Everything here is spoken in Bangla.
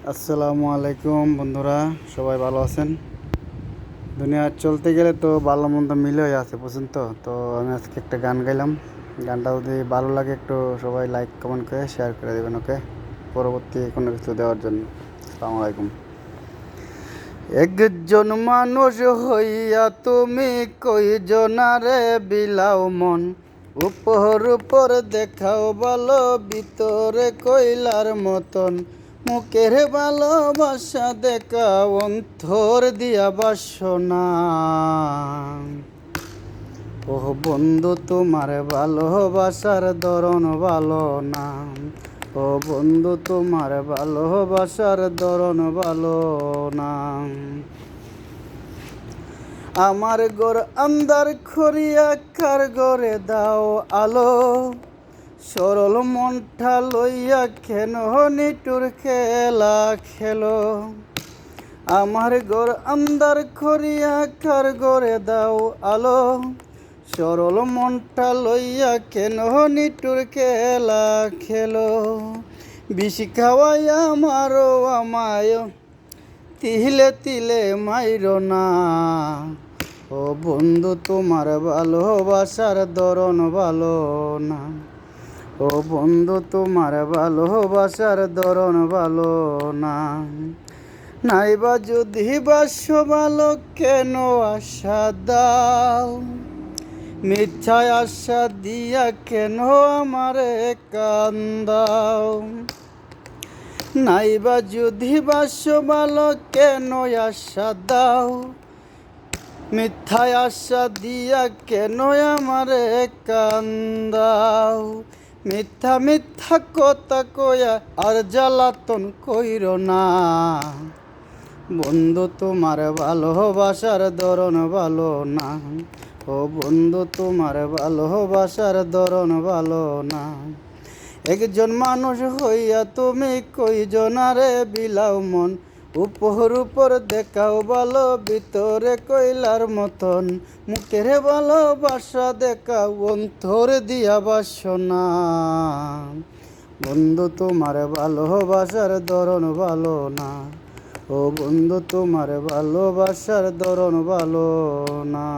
আসসালামু আলাইকুম বন্ধুরা, সবাই ভালো আছেন? দুনিয়া চলতে গেলে তো ভালো মন্দ মিলেই আছে, বুঝছেন তো আমি আজকে একটা গান গাইলাম। গানটা যদি ভালো লাগে একটু সবাই লাইক কমেন্ট করে শেয়ার করে দেবেন, ওকে? পরবর্তী কোনো কিছু দেওয়ার জন্য। আসসালামু আলাইকুম। একজন মানুষ হইয়া তুমি কইজনারে বিলাও মন, উপর উপর দেখাও ভালো, ভিতরে কইলার মতন। মুখের ভালোবাসা দেখাও, অন্তর দিয়া বাসনা। ও বন্ধু, তোমার ভালোবাসার ধরন ভালো না। ও বন্ধু, তোমার ভালোবাসার ধরন ভালো না। আমার ঘর আন্দার খরিয়া কার ঘরে দাও আলো, সরল মনটা লইয়া কেন নিটুর খেলা খেলো। আমার ঘর আন্দার খরিয়া কার ঘরে দাও আলো, সরল মনটা লইয়া কেন নিটুর খেলা খেলো। বিষ খাওয়াইয়া মারো আমায়, তিলে তিলে মাইরো না। ও বন্ধু, তোমার ভালোবাসার ধরন ভালো না। ও বন্ধু, তোমার ভালোবাসার ধরন ভালো না। নাইবা যদি বাস্য ভালো, কেন আশা দাও? মিথ্যায় আশা দিয়া কেন আমারে কান্দাও? নাইবা যদি বাস্য ভালো, কেন আশা দাও? মিথ্যায় আশা দিয়া কেন আমারে কান্দাও? মিথ্যা মিথ্যা কথা কয়া আর জ্বালাতন কইর না। বন্ধু, তোমার ভালোবাসার ধরন ভালো না। ও বন্ধু, তোমার ভালোবাসার ধরন ভালো না। একজন মানুষ হইয়া তুমি কইজনারে বিলাও মন, উপর উপর দেখাও ভালো, ভিতরে কইলার মতন। মুখের ভালোবাসা দেখাও, অন্তর দিয়া বাসনা। বন্ধু, তোমার ভালোবাসার ধরন ভালো না। ও বন্ধু, তোমার ভালোবাসার ধরন ভালো না।